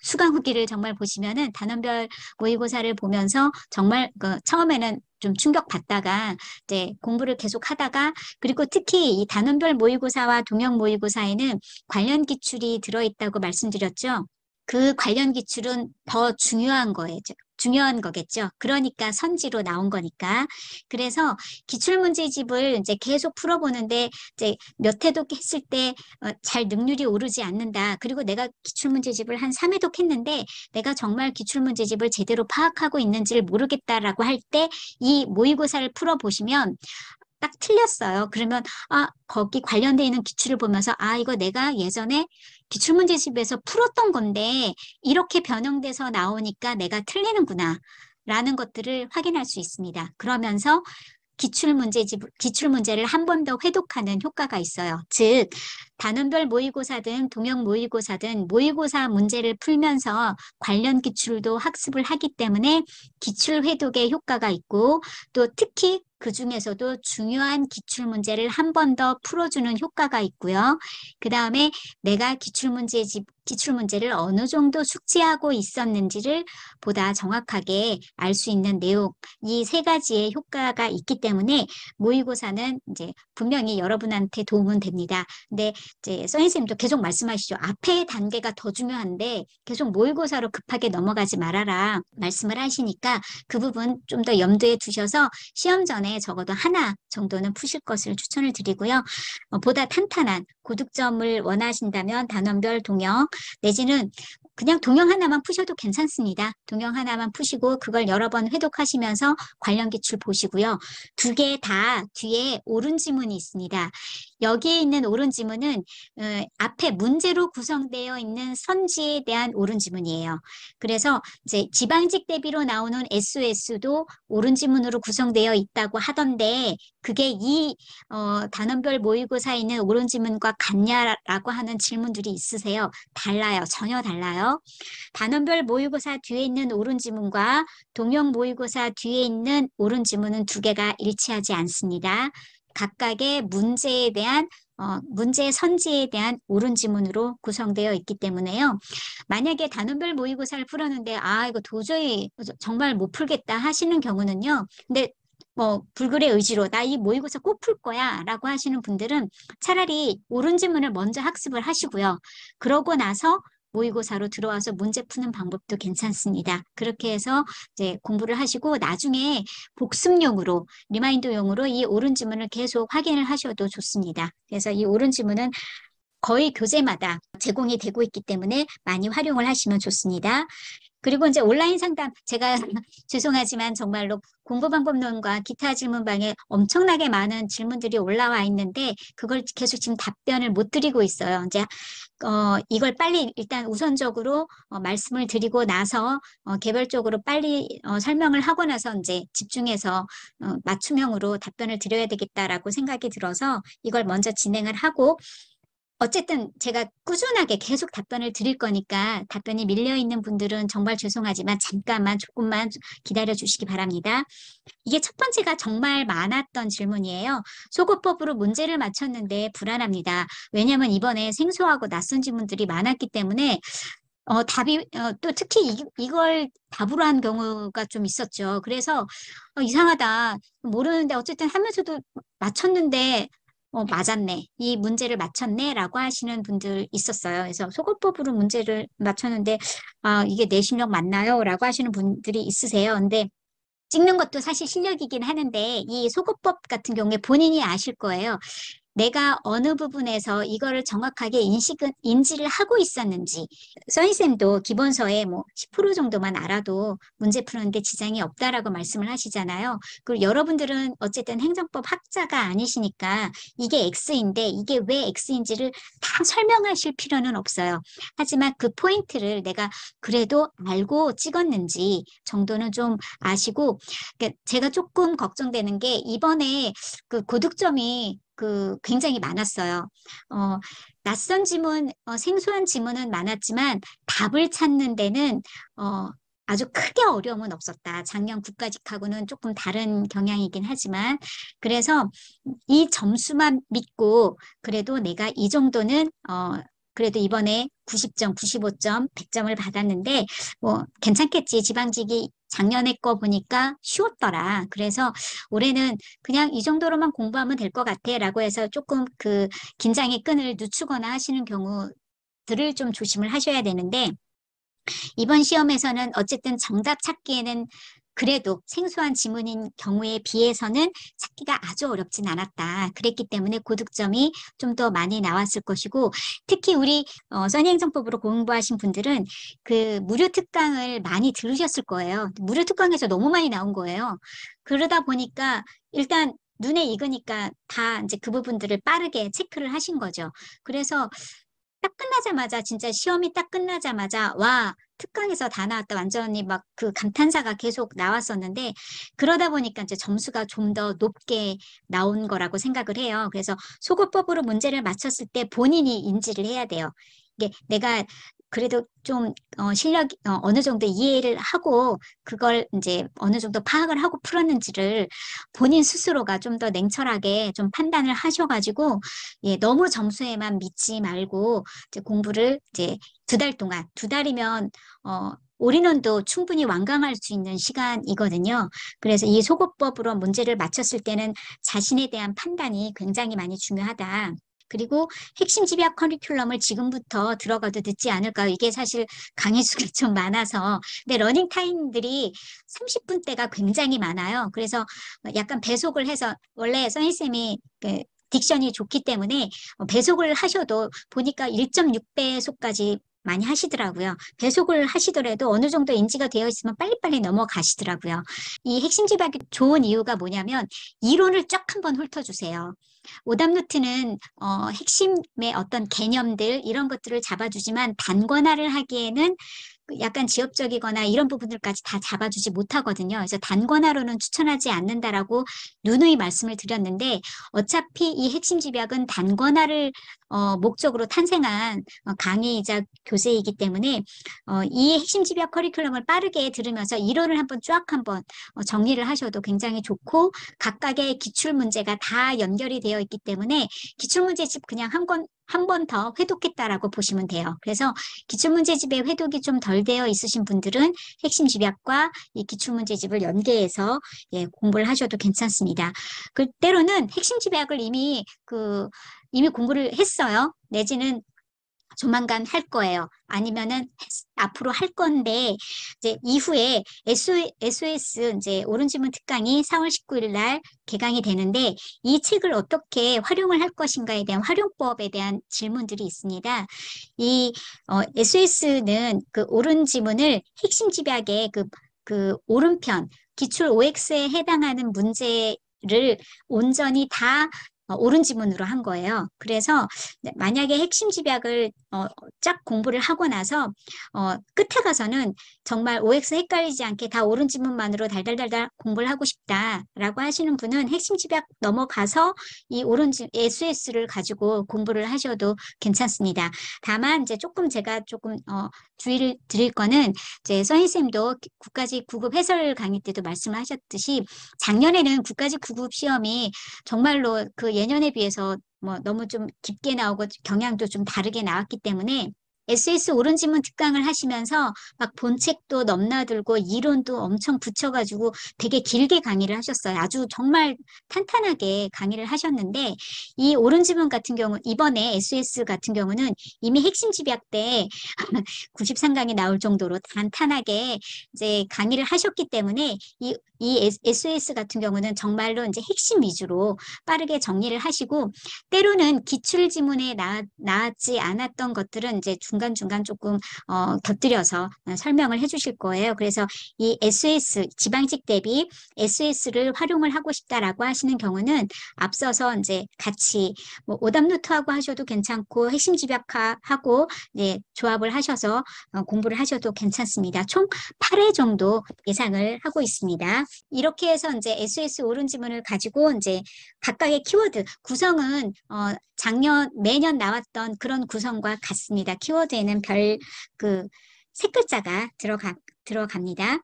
수강 후기를 정말 보시면은 단원별 모의고사를 보면서 정말 처음에는 좀 충격받다가 이제 공부를 계속 하다가 그리고 특히 이 단원별 모의고사와 동형 모의고사에는 관련 기출이 들어있다고 말씀드렸죠. 그 관련 기출은 더 중요한 거예요. 중요한 거겠죠. 그러니까 선지로 나온 거니까. 그래서 기출문제집을 이제 계속 풀어보는데 이제 몇 회독 했을 때 잘 능률이 오르지 않는다. 그리고 내가 기출문제집을 한 3회독 했는데 내가 정말 기출문제집을 제대로 파악하고 있는지를 모르겠다라고 할 때 이 모의고사를 풀어보시면 딱 틀렸어요. 그러면 거기 관련돼 있는 기출을 보면서 이거 내가 예전에 기출문제집에서 풀었던 건데 이렇게 변형돼서 나오니까 내가 틀리는구나 라는 것들을 확인할 수 있습니다. 그러면서 기출문제를 한 번 더 회독하는 효과가 있어요. 즉, 단원별 모의고사든 동형 모의고사든 모의고사 문제를 풀면서 관련 기출도 학습을 하기 때문에 기출 회독의 효과가 있고 또 특히 그 중에서도 중요한 기출 문제를 한 번 더 풀어주는 효과가 있고요. 그 다음에 내가 기출 문제를 어느 정도 숙지하고 있었는지를 보다 정확하게 알 수 있는 내용, 이 세 가지의 효과가 있기 때문에 모의고사는 이제 분명히 여러분한테 도움은 됩니다. 근데 이제 선생님도 계속 말씀하시죠. 앞에 단계가 더 중요한데 계속 모의고사로 급하게 넘어가지 말아라 말씀을 하시니까 그 부분 좀 더 염두에 두셔서 시험 전에 적어도 하나 정도는 푸실 것을 추천을 드리고요. 보다 탄탄한 고득점을 원하신다면 단원별 동형 내지는 그냥 동형 하나만 푸셔도 괜찮습니다. 동형 하나만 푸시고 그걸 여러 번 회독하시면서 관련 기출 보시고요. 두 개 다 뒤에 옳은 지문이 있습니다. 여기에 있는 옳은 지문은 앞에 문제로 구성되어 있는 선지에 대한 옳은 지문이에요. 그래서 이제 지방직 대비로 나오는 SOS도 옳은 지문으로 구성되어 있다고 하던데 그게 이 단원별 모의고사에 있는 옳은 지문과 같냐라고 하는 질문들이 있으세요. 달라요. 전혀 달라요. 단원별 모의고사 뒤에 있는 옳은 지문과 동형 모의고사 뒤에 있는 옳은 지문은 두 개가 일치하지 않습니다. 각각의 문제에 대한 문제 선지에 대한 옳은 지문으로 구성되어 있기 때문에요. 만약에 단원별 모의고사를 풀었는데 이거 도저히 정말 못 풀겠다 하시는 경우는요. 근데 불굴의 의지로 나 이 모의고사 꼭 풀 거야 라고 하시는 분들은 차라리 옳은 지문을 먼저 학습을 하시고요. 그러고 나서 모의고사로 들어와서 문제 푸는 방법도 괜찮습니다. 그렇게 해서 이제 공부를 하시고 나중에 복습용으로 리마인드용으로 이 옳은 지문을 계속 확인을 하셔도 좋습니다. 그래서 이 옳은 지문은 거의 교재마다 제공이 되고 있기 때문에 많이 활용을 하시면 좋습니다. 그리고 이제 온라인 상담, 제가 죄송하지만 정말로 공부방법론과 기타 질문방에 엄청나게 많은 질문들이 올라와 있는데 그걸 계속 지금 답변을 못 드리고 있어요. 이제 이걸 빨리 일단 우선적으로 말씀을 드리고 나서 개별적으로 빨리 설명을 하고 나서 이제 집중해서 맞춤형으로 답변을 드려야 되겠다라고 생각이 들어서 이걸 먼저 진행을 하고 어쨌든 제가 꾸준하게 계속 답변을 드릴 거니까 답변이 밀려있는 분들은 정말 죄송하지만 잠깐만 조금만 기다려 주시기 바랍니다. 이게 첫 번째가 정말 많았던 질문이에요. 소거법으로 문제를 맞췄는데 불안합니다. 왜냐하면 이번에 생소하고 낯선 질문들이 많았기 때문에 또 특히 이걸 답으로 한 경우가 좀 있었죠. 그래서 이상하다. 모르는데 어쨌든 하면서도 맞췄는데 맞았네. 이 문제를 맞췄네라고 하시는 분들 있었어요. 그래서 속어법으로 문제를 맞췄는데 이게 내 실력 맞나요? 라고 하시는 분들이 있으세요. 근데 찍는 것도 사실 실력이긴 하는데 이 속어법 같은 경우에 본인이 아실 거예요. 내가 어느 부분에서 이거를 정확하게 인지를 하고 있었는지. 써니쌤도 기본서에 뭐 10% 정도만 알아도 문제 푸는데 지장이 없다라고 말씀을 하시잖아요. 그리고 여러분들은 어쨌든 행정법 학자가 아니시니까 이게 X인데 이게 왜 X인지를 다 설명하실 필요는 없어요. 하지만 그 포인트를 내가 그래도 알고 찍었는지 정도는 좀 아시고, 그러니까 제가 조금 걱정되는 게 이번에 그 고득점이 굉장히 많았어요. 어, 낯선 지문, 생소한 지문은 많았지만 답을 찾는 데는 어, 아주 크게 어려움은 없었다. 작년 국가직하고는 조금 다른 경향이긴 하지만 그래서 이 점수만 믿고 그래도 내가 이 정도는 그래도 이번에 90점, 95점, 100점을 받았는데 뭐 괜찮겠지. 지방직이 작년에 거 보니까 쉬웠더라. 그래서 올해는 그냥 이 정도로만 공부하면 될 것 같아라고 해서 조금 그 긴장의 끈을 늦추거나 하시는 경우들을 좀 조심을 하셔야 되는데 이번 시험에서는 어쨌든 정답 찾기에는 그래도 생소한 지문인 경우에 비해서는 찾기가 아주 어렵진 않았다. 그랬기 때문에 고득점이 좀 더 많이 나왔을 것이고 특히 우리 써니행정법으로 공부하신 분들은 그 무료 특강을 많이 들으셨을 거예요. 무료 특강에서 너무 많이 나온 거예요. 그러다 보니까 일단 눈에 익으니까 다 이제 그 부분들을 빠르게 체크를 하신 거죠. 그래서 딱 끝나자마자 진짜 시험이 딱 끝나자마자 와 특강에서 다 나왔다 완전히 막 그 감탄사가 계속 나왔었는데 그러다 보니까 이제 점수가 좀 더 높게 나온 거라고 생각을 해요. 그래서 소거법으로 문제를 맞췄을 때 본인이 인지를 해야 돼요. 이게 내가 그래도 좀 실력 어느 정도 이해를 하고 그걸 이제 어느 정도 파악을 하고 풀었는지를 본인 스스로가 좀 더 냉철하게 좀 판단을 하셔가지고 예, 너무 점수에만 믿지 말고 이제 공부를 이제 2달 동안, 2달이면, 올인원도 충분히 완강할 수 있는 시간이거든요. 그래서 이 소거법으로 문제를 맞췄을 때는 자신에 대한 판단이 굉장히 많이 중요하다. 그리고 핵심 집약 커리큘럼을 지금부터 들어가도 늦지 않을까요? 이게 사실 강의 수가 좀 많아서. 근데 러닝 타임들이 30분대가 굉장히 많아요. 그래서 약간 배속을 해서 원래 써니쌤이 그 딕션이 좋기 때문에 배속을 하셔도 보니까 1.6배속까지 많이 하시더라고요. 배속을 하시더라도 어느 정도 인지가 되어 있으면 빨리빨리 넘어가시더라고요. 이 핵심 집약이 좋은 이유가 뭐냐면 이론을 쫙 한번 훑어주세요. 오답노트는 핵심의 어떤 개념들 이런 것들을 잡아주지만 단권화를 하기에는 약간 지엽적이거나 이런 부분들까지 다 잡아주지 못하거든요. 그래서 단권화로는 추천하지 않는다라고 누누이 말씀을 드렸는데 어차피 이 핵심 집약은 단권화를 목적으로 탄생한 강의이자 교재이기 때문에 이 핵심 집약 커리큘럼을 빠르게 들으면서 이론을 한번 정리를 하셔도 굉장히 좋고 각각의 기출 문제가 다 연결이 되어 있기 때문에 기출 문제집 그냥 한 번 더 회독했다라고 보시면 돼요. 그래서 기출문제집에 회독이 좀 덜 되어 있으신 분들은 핵심 집약과 이 기출문제집을 연계해서 예, 공부를 하셔도 괜찮습니다. 그 때로는 핵심 집약을 이미 공부를 했어요. 내지는 조만간 할 거예요. 아니면은 앞으로 할 건데 이제 이후에 SOS 이제 오른지문 특강이 4월 19일 날 개강이 되는데 이 책을 어떻게 활용을 할 것인가에 대한 활용법에 대한 질문들이 있습니다. 이 SOS는 그 오른지문을 핵심 집약의 그 오른편 기출 OX에 해당하는 문제를 온전히 다 옳은 지문으로 한 거예요. 그래서 만약에 핵심 집약을 쫙 공부를 하고 나서 끝에 가서는 정말 OX 헷갈리지 않게 다 옳은 지문만으로 달달달달 공부를 하고 싶다라고 하시는 분은 핵심 집약 넘어가서 이 SOS를 가지고 공부를 하셔도 괜찮습니다. 다만 이제 제가 조금 주의를 드릴 거는 이제 써니쌤도 국가직 9급 해설 강의 때도 말씀을 하셨듯이 작년에는 국가직 9급 시험이 정말로 그 예년에 비해서 뭐 너무 좀 깊게 나오고 경향도 좀 다르게 나왔기 때문에 SS 옳은 지문 특강을 하시면서 막 본책도 넘나들고 이론도 엄청 붙여가지고 되게 길게 강의를 하셨어요. 아주 정말 탄탄하게 강의를 하셨는데 이 옳은 지문 같은 경우 이번에 SS 같은 경우는 이미 핵심 집약 때 93강이 나올 정도로 탄탄하게 이제 강의를 하셨기 때문에 이 SOS 같은 경우는 정말로 이제 핵심 위주로 빠르게 정리를 하시고 때로는 기출 지문에 나왔지 않았던 것들은 이제 중간중간 조금 곁들여서 설명을 해주실 거예요. 그래서 이 SOS 지방직 대비 SOS를 활용을 하고 싶다라고 하시는 경우는 앞서서 이제 같이 뭐 오답노트하고 하셔도 괜찮고 핵심 집약하고 이제 조합을 하셔서 공부를 하셔도 괜찮습니다. 총 8회 정도 예상을 하고 있습니다. 이렇게 해서 이제 SOS 옳은 지문을 가지고 이제 각각의 키워드 구성은 매년 나왔던 그런 구성과 같습니다. 키워드에는 세 글자가 들어갑니다.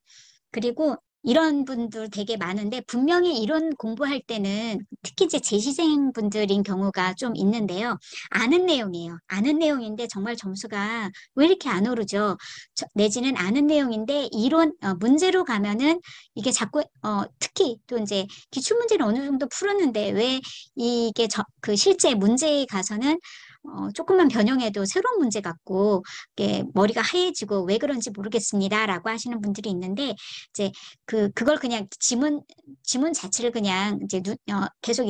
그리고 이런 분들 되게 많은데 분명히 이론 공부할 때는 특히 이제 재시생 분들인 경우가 좀 있는데요. 아는 내용이에요. 아는 내용인데 정말 점수가 왜 이렇게 안 오르죠? 내지는 아는 내용인데 이론 문제로 가면은 이게 자꾸 특히 또 이제 기출 문제는 어느 정도 풀었는데 왜 이게 그 실제 문제에 가서는 조금만 변형해도 새로운 문제 같고 이게 머리가 하얘지고 왜 그런지 모르겠습니다라고 하시는 분들이 있는데 이제 그걸 그냥 지문 자체를 그냥 이제 계속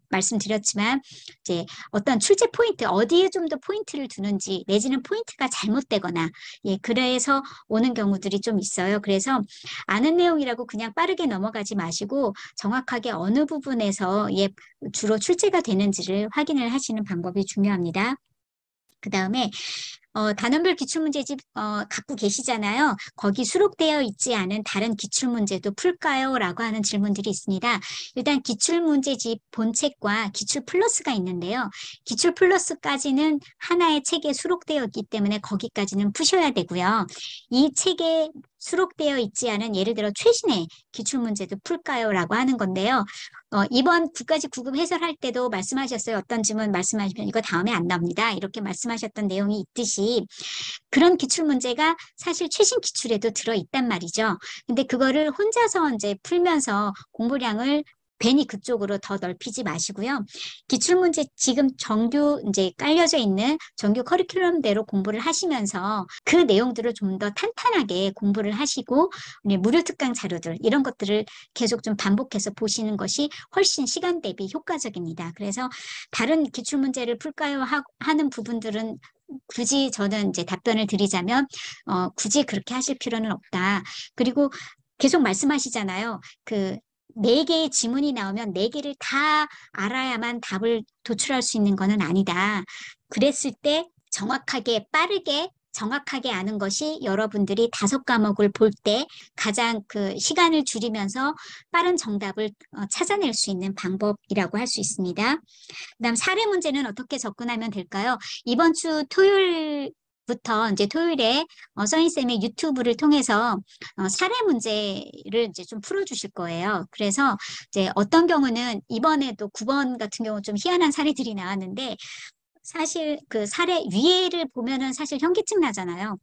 말씀드렸지만 이제 어떤 출제 포인트 어디에 좀 더 포인트를 두는지 내지는 포인트가 잘못되거나 예 그래서 오는 경우들이 좀 있어요. 그래서 아는 내용이라고 그냥 빠르게 넘어가지 마시고 정확하게 어느 부분에서 예 주로 출제가 되는지를 확인을 하시는 방법이 중요합니다. 그 다음에 단원별 기출문제집 갖고 계시잖아요. 거기 수록되어 있지 않은 다른 기출문제도 풀까요? 라고 하는 질문들이 있습니다. 일단 기출문제집 본책과 기출 플러스가 있는데요. 기출 플러스까지는 하나의 책에 수록되어 있기 때문에 거기까지는 푸셔야 되고요. 이 책에 수록되어 있지 않은 예를 들어 최신의 기출문제도 풀까요? 라고 하는 건데요. 이번 국가직 9급 해설할 때도 말씀하셨어요. 어떤 질문 말씀하시면 이거 다음에 안 나옵니다. 이렇게 말씀하셨던 내용이 있듯이 그런 기출 문제가 사실 최신 기출에도 들어있단 말이죠. 근데 그거를 혼자서 이제 풀면서 공부량을 괜히 그쪽으로 더 넓히지 마시고요. 기출문제 지금 정규 이제 깔려져 있는 정규 커리큘럼대로 공부를 하시면서 그 내용들을 좀 더 탄탄하게 공부를 하시고 우리 무료 특강 자료들 이런 것들을 계속 좀 반복해서 보시는 것이 훨씬 시간 대비 효과적입니다. 그래서 다른 기출문제를 풀까요 하는 부분들은 굳이 저는 이제 답변을 드리자면 굳이 그렇게 하실 필요는 없다. 그리고 계속 말씀하시잖아요. 그 4개의 지문이 나오면 4개를 다 알아야만 답을 도출할 수 있는 거는 아니다. 그랬을 때 정확하게 빠르게 정확하게 아는 것이 여러분들이 5과목을 볼 때 가장 그 시간을 줄이면서 빠른 정답을 찾아낼 수 있는 방법이라고 할 수 있습니다. 그다음 사례 문제는 어떻게 접근하면 될까요? 이번 주 토요일부터 이제 토요일에 써니쌤이 유튜브를 통해서 사례 문제를 이제 좀 풀어주실 거예요. 그래서 이제 어떤 경우는 이번에도 9번 같은 경우 좀 희한한 사례들이 나왔는데 사실 그 사례 위에를 보면은 사실 현기증 나잖아요.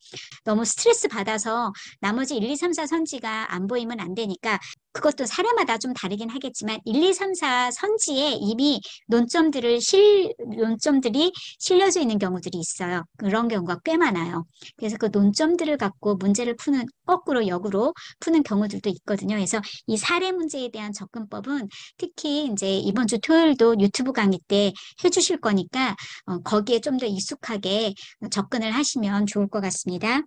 너무 스트레스 받아서 나머지 1, 2, 3, 4 선지가 안 보이면 안 되니까 그것도 사례마다 좀 다르긴 하겠지만 1, 2, 3, 4 선지에 이미 논점들이 실려져 있는 경우들이 있어요. 그런 경우가 꽤 많아요. 그래서 그 논점들을 갖고 문제를 푸는 거꾸로 역으로 푸는 경우들도 있거든요. 그래서 이 사례 문제에 대한 접근법은 특히 이제 이번 주 토요일도 유튜브 강의 때 해주실 거니까 거기에 좀 더 익숙하게 접근을 하시면 좋을 것 같습니다.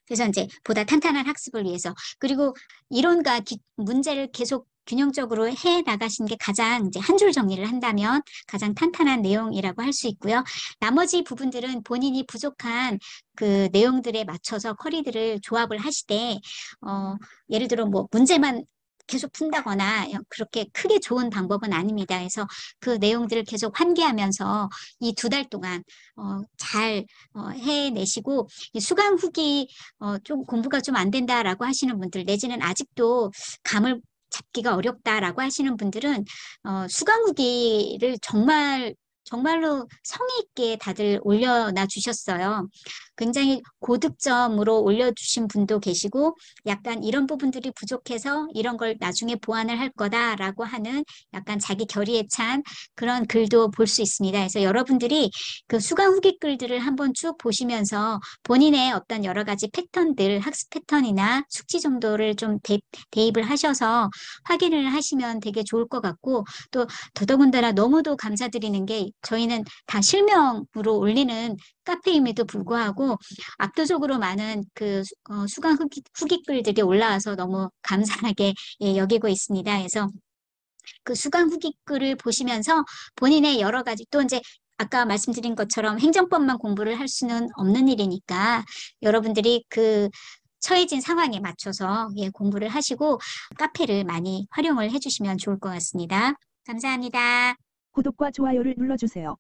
그래서 이제 보다 탄탄한 학습을 위해서 그리고 이론과 문제를 계속 균형적으로 해 나가신 게 가장 이제 한 줄 정리를 한다면 가장 탄탄한 내용이라고 할 수 있고요. 나머지 부분들은 본인이 부족한 그 내용들에 맞춰서 커리들을 조합을 하시되 예를 들어 뭐 문제만 계속 푼다거나 그렇게 크게 좋은 방법은 아닙니다. 그래서 그 내용들을 계속 환기하면서 이 2달 동안 잘 해내시고 수강 후기 좀 공부가 좀 안 된다라고 하시는 분들 내지는 아직도 감을 잡기가 어렵다라고 하시는 분들은 수강 후기를 정말 정말로 성의 있게 다들 올려놔 주셨어요. 굉장히 고득점으로 올려주신 분도 계시고 약간 이런 부분들이 부족해서 이런 걸 나중에 보완을 할 거다라고 하는 약간 자기 결의에 찬 그런 글도 볼 수 있습니다. 그래서 여러분들이 그 수강 후기 글들을 한번 쭉 보시면서 본인의 어떤 여러 가지 패턴들, 학습 패턴이나 숙지 정도를 좀 대입을 하셔서 확인을 하시면 되게 좋을 것 같고 또 더더군다나 너무도 감사드리는 게 저희는 다 실명으로 올리는 카페임에도 불구하고 압도적으로 많은 그 수강 후기 글들이 올라와서 너무 감사하게 예, 여기고 있습니다. 그래서 그 수강 후기 글을 보시면서 본인의 여러 가지 또 이제 아까 말씀드린 것처럼 행정법만 공부를 할 수는 없는 일이니까 여러분들이 그 처해진 상황에 맞춰서 예, 공부를 하시고 카페를 많이 활용을 해주시면 좋을 것 같습니다. 감사합니다. 구독과 좋아요를 눌러주세요.